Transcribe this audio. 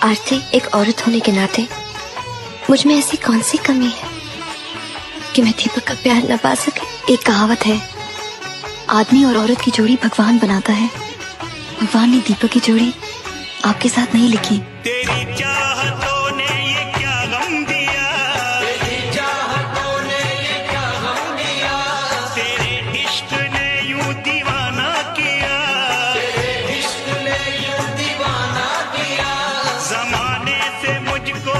आरती एक औरत होने के नाते मुझ में ऐसी कौन सी कमी है कि मैं दीपक का प्यार न पा सके। एक कहावत है, आदमी और औरत की जोड़ी भगवान बनाता है। भगवान ने दीपक की जोड़ी आपके साथ नहीं लिखी। तेरी चाहतों ने ये क्या गम दिया, तेरी चाहतों ने ये क्या गम दिया, तेरे इश्क ने यूं दीवाना किया, तेरे इश्क ने यूं दीवाना किया, ज़माने से मुझको